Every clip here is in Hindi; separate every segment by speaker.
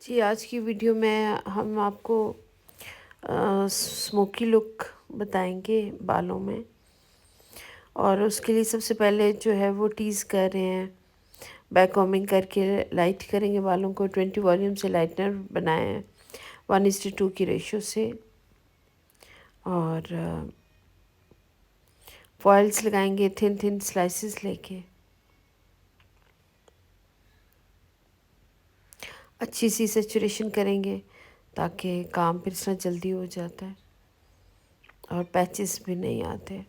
Speaker 1: जी, आज की वीडियो में हम आपको स्मोकी लुक बताएंगे बालों में। और उसके लिए सबसे पहले जो है वो टीज़ कर रहे हैं, बैक कॉम्बिंग करके लाइट करेंगे बालों को। 20 वॉल्यूम से लाइटनर बनाए हैं 1:2 की रेशो से। और फॉइल्स लगाएंगे थिन थिन स्लाइसेस लेके। अच्छी सी सेचुरेशन करेंगे ताकि काम फिर इतना जल्दी हो जाता है और पैचेस भी नहीं आते।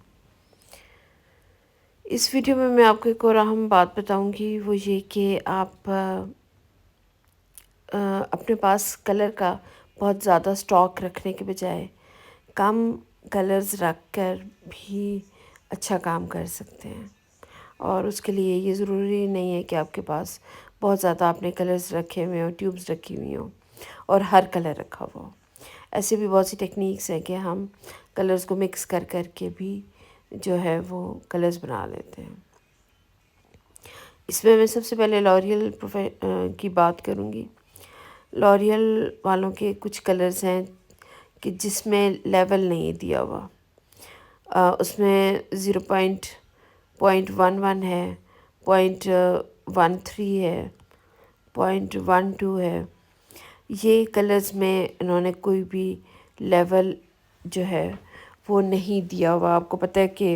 Speaker 1: इस वीडियो में मैं आपको एक और अहम बात बताऊंगी, वो ये कि आप अपने पास कलर का बहुत ज़्यादा स्टॉक रखने के बजाय कम कलर्स रख कर भी अच्छा काम कर सकते हैं। और उसके लिए ये ज़रूरी नहीं है कि आपके पास बहुत ज़्यादा आपने कलर्स रखे हुए हों, ट्यूब्स रखी हुई हों और हर कलर रखा हुआ हो। ऐसे भी बहुत सी टेक्निक्स हैं कि हम कलर्स को मिक्स कर कर के भी जो है वो कलर्स बना लेते हैं। इसमें मैं सबसे पहले लॉरियल की बात करूँगी। लॉरियल वालों के कुछ कलर्स हैं कि जिसमें लेवल नहीं दिया हुआ। उसमें 0.11 है, 0.13 है, 0.12 है। ये कलर्स में इन्होंने कोई भी लेवल जो है वो नहीं दिया हुआ। आपको पता है कि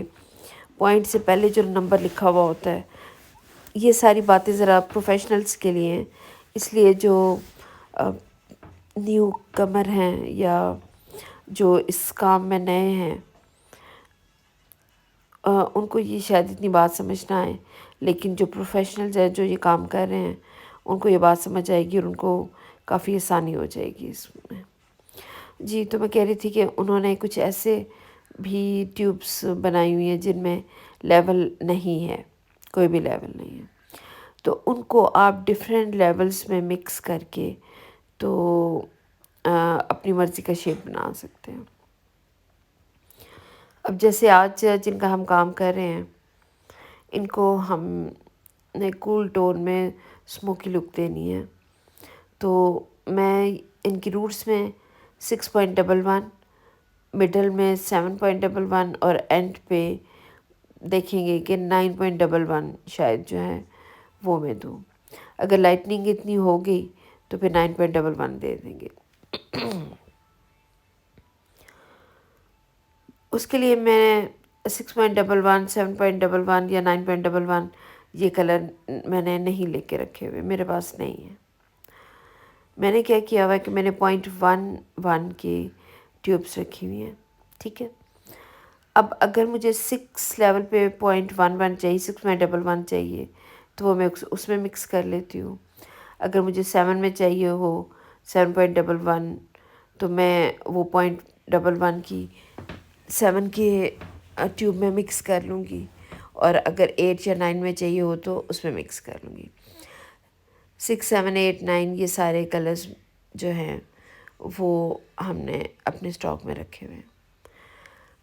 Speaker 1: पॉइंट से पहले जो नंबर लिखा हुआ होता है, ये सारी बातें ज़रा प्रोफेशनल्स के लिए हैं। इसलिए जो न्यू कमर हैं या जो इस काम में नए हैं, उनको ये शायद इतनी बात समझ ना आए, लेकिन जो प्रोफेशनल्स हैं जो ये काम कर रहे हैं उनको ये बात समझ आएगी और उनको काफ़ी आसानी हो जाएगी इसमें। जी, तो मैं कह रही थी कि उन्होंने कुछ ऐसे भी ट्यूब्स बनाई हुई हैं जिनमें लेवल नहीं है, कोई भी लेवल नहीं है। तो उनको आप डिफरेंट लेवल्स में मिक्स करके तो अपनी मर्ज़ी का शेप बना सकते हैं। अब जैसे आज जिनका हम काम कर रहे हैं, इनको हमने कूल टोन में स्मोकी लुक देनी है। तो मैं इनकी रूट्स में 6.11, मिडल में 7.11 और एंड पे देखेंगे कि 9.11 शायद जो है वो मैं दूँ। अगर लाइटनिंग इतनी हो गई तो फिर 9.11 दे देंगे। उसके लिए मैं 6.11, 7.11 या 9.11 ये कलर मैंने नहीं लेके रखे हुए, मेरे पास नहीं है। मैंने क्या किया हुआ है कि मैंने 0.11 की ट्यूब्स रखी हुई हैं, ठीक है। अब अगर मुझे 6 लेवल पे 0.11 चाहिए, 6.11 चाहिए, तो वो मैं उसमें मिक्स कर लेती हूँ। अगर मुझे 7 में चाहिए हो 7.11, तो मैं वो 0.11 की 7 के ट्यूब में मिक्स कर लूँगी। और अगर 8 या 9 में चाहिए हो तो उसमें मिक्स कर लूँगी। 6, 7, 8, 9 ये सारे कलर्स जो हैं वो हमने अपने स्टॉक में रखे हुए हैं।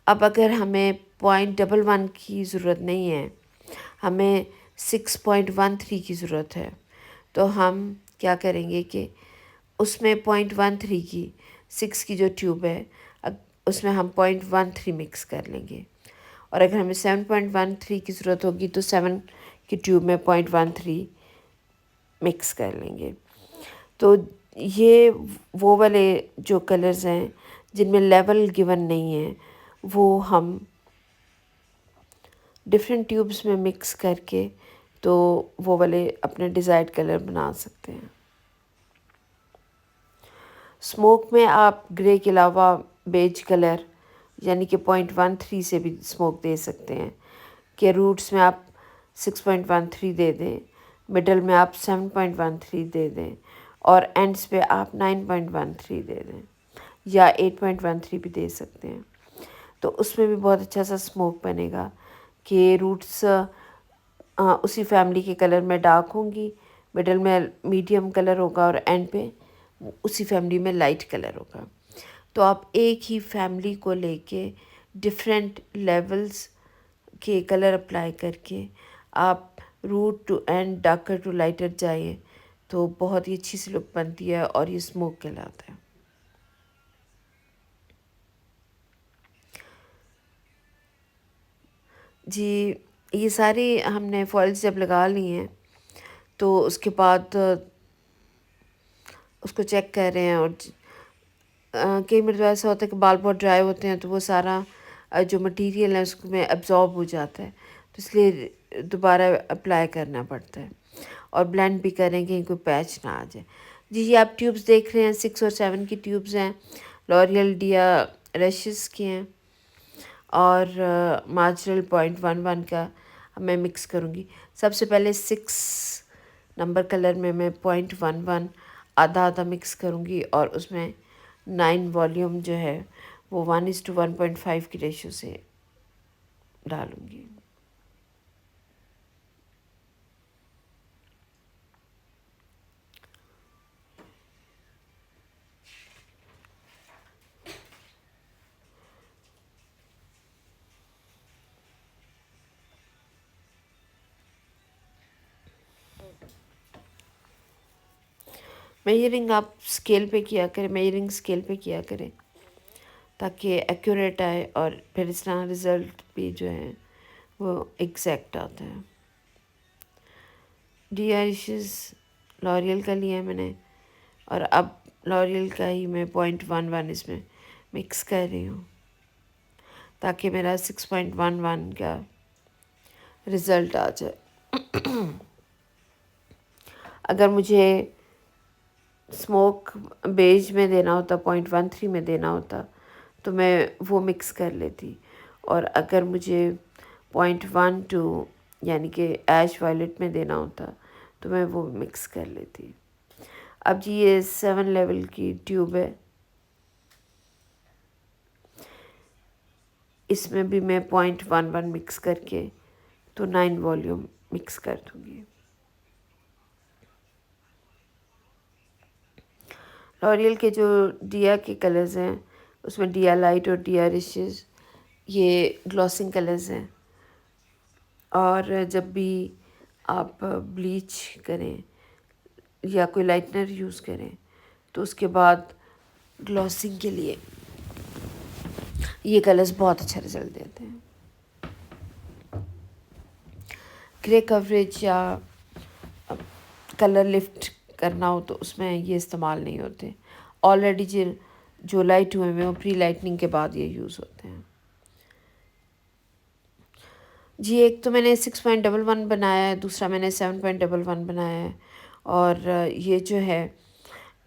Speaker 1: अब अगर हमें 0.11 की ज़रूरत नहीं है, हमें 6.13 की ज़रूरत है, तो हम क्या करेंगे कि उसमें 0.13 की 6 की जो ट्यूब है उसमें हम 0.13 मिक्स कर लेंगे। और अगर हमें 7.13 की ज़रूरत होगी तो 7 की ट्यूब में 0.13 मिक्स कर लेंगे। तो ये वो वाले जो कलर्स हैं जिनमें लेवल गिवन नहीं है, वो हम डिफरेंट ट्यूब्स में मिक्स करके तो वो वाले अपने डिज़ायर्ड कलर बना सकते हैं। स्मोक में आप ग्रे के अलावा बेज कलर यानी कि 0.13 से भी स्मोक दे सकते हैं। कि रूट्स में आप 6.13 दे दें, मिडल में आप 7.13 दे दें और एंड्स पे आप 9.13 दे दें या 8.13 भी दे सकते हैं। तो उसमें भी बहुत अच्छा सा स्मोक बनेगा कि रूट्स उसी फैमिली के कलर में डार्क होंगी, मिडल में मीडियम कलर होगा और एंड पे उसी फैमिली में लाइट कलर होगा। तो आप एक ही फैमिली को लेके डिफरेंट लेवल्स के कलर अप्लाई करके आप root to end darker to lighter जाइए तो बहुत ही अच्छी सी लुक बनती है और ये स्मोक कहलाता है। जी, ये सारी हमने फॉइल्स जब लगा ली हैं तो उसके बाद उसको चेक कर रहे हैं। और कई मरतबा ऐसा होता है कि बाल बहुत ड्राई होते हैं तो वो सारा जो मटेरियल है उसमें एब्जॉर्ब हो जाता है, तो इसलिए दोबारा अप्लाई करना पड़ता है। और ब्लेंड भी करें कहीं कोई पैच ना आ जाए। जी, ये आप ट्यूब्स देख रहे हैं, 6 और 7 की ट्यूब्स हैं, लॉरियल डिया रशिस की हैं और मार्जरल 0.11 का मैं मिक्स करूँगी। सबसे पहले 6 नंबर कलर में मैं 0.11 आधा आधा मिक्स करूँगी और उसमें 9 वॉल्यूम जो है वो 1:1.5 की रेशो से डालूँगी। मेजरिंग आप स्केल पे किया करें, मेजरिंग स्केल पे किया करें ताकि एक्यूरेट आए और फिर इस तरह रिज़ल्ट भी जो है वो एग्जैक्ट आता है। DRIशेस लॉरियल का लिया है मैंने और अब लॉरियल का ही मैं 0.11 इसमें मिक्स कर रही हूँ ताकि मेरा 6.11 का रिज़ल्ट आ जाए। अगर मुझे स्मोक बेज में देना होता, 0.13 में देना होता तो मैं वो मिक्स कर लेती। और अगर मुझे 0.12 यानी कि ऐश वायलेट में देना होता तो मैं वो मिक्स कर लेती। अब जी ये 7 लेवल की ट्यूब है, इसमें भी मैं 0.11 मिक्स करके तो 9 वॉल्यूम मिक्स कर दूँगी। लॉरियल के जो डिया के कलर्स हैं उसमें डिया लाइट और डिया रिशेस ये ग्लॉसिंग कलर्स हैं। और जब भी आप ब्लीच करें या कोई लाइटनर यूज़ करें तो उसके बाद ग्लॉसिंग के लिए ये कलर्स बहुत अच्छा रिजल्ट देते हैं। ग्रे कवरेज या कलर लिफ्ट करना हो तो उसमें ये इस्तेमाल नहीं होते। ऑलरेडी जो लाइट हुए हैं वो प्री लाइटनिंग के बाद ये यूज़ होते हैं। जी, एक तो मैंने 6.11 बनाया है, दूसरा मैंने 7.11 बनाया है। और ये जो है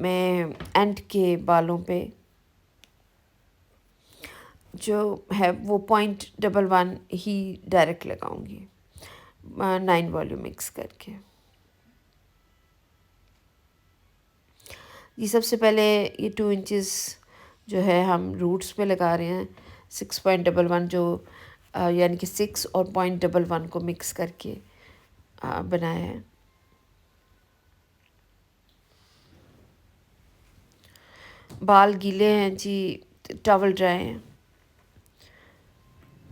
Speaker 1: मैं एंड के बालों पे जो है वो 0.11 ही डायरेक्ट लगाऊंगी 9 वॉल्यूम मिक्स करके। ये सबसे पहले ये 2 इंचेस जो है हम रूट्स पे लगा रहे हैं। 6.11 जो यानी कि 6 और 0.11 को मिक्स करके बनाया है। बाल गीले हैं जी, टॉवल ड्राई हैं,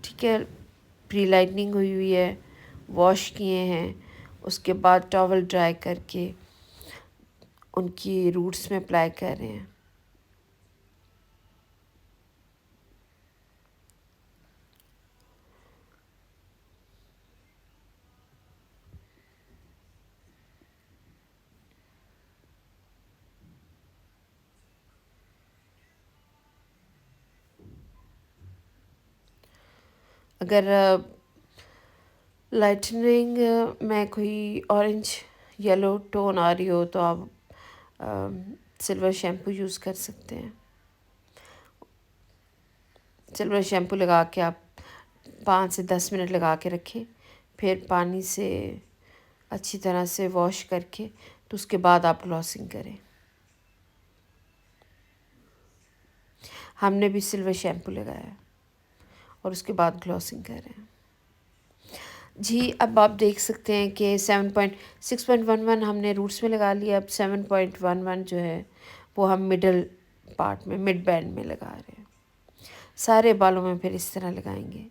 Speaker 1: ठीक है, प्री लाइटनिंग हुई हुई है, वॉश किए हैं, उसके बाद टॉवल ड्राई करके उनकी रूट्स में अप्लाई कर रहे हैं। अगर लाइटनिंग में कोई ऑरेंज येलो टोन आ रही हो तो आप सिल्वर शैम्पू यूज़ कर सकते हैं। सिल्वर शैम्पू लगा के आप 5 से 10 मिनट लगा के रखें, फिर पानी से अच्छी तरह से वॉश करके तो उसके बाद आप ग्लॉसिंग करें। हमने भी सिल्वर शैम्पू लगाया और उसके बाद ग्लॉसिंग कर रहे हैं। जी, अब आप देख सकते हैं कि 6.11 हमने रूट्स में लगा लिया। अब 7.11 जो है वो हम मिडल पार्ट में, मिड बैंड में लगा रहे हैं। सारे बालों में फिर इस तरह लगाएंगे।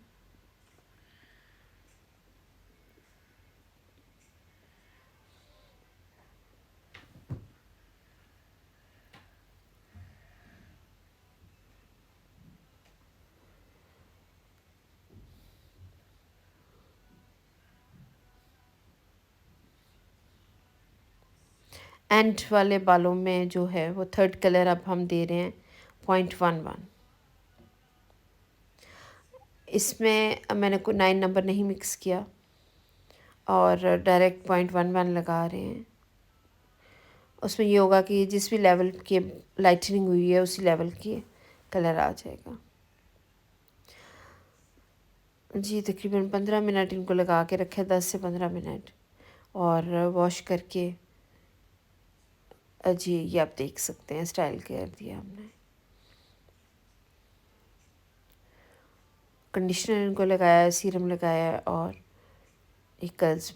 Speaker 1: एंड वाले बालों में जो है वो थर्ड कलर अब हम दे रहे हैं 0.11। इसमें मैंने कोई 9 नंबर नहीं मिक्स किया और डायरेक्ट 0.11 लगा रहे हैं। उसमें ये होगा कि जिस भी लेवल की लाइटनिंग हुई है उसी लेवल की कलर आ जाएगा। जी तकरीबन 15 मिनट इनको लगा के रखे, 10 से 15 मिनट, और वॉश करके जी ये आप देख सकते हैं स्टाइल कर दिया हमने। कंडीशनर इनको लगाया, सीरम लगाया और एक कर्ल्स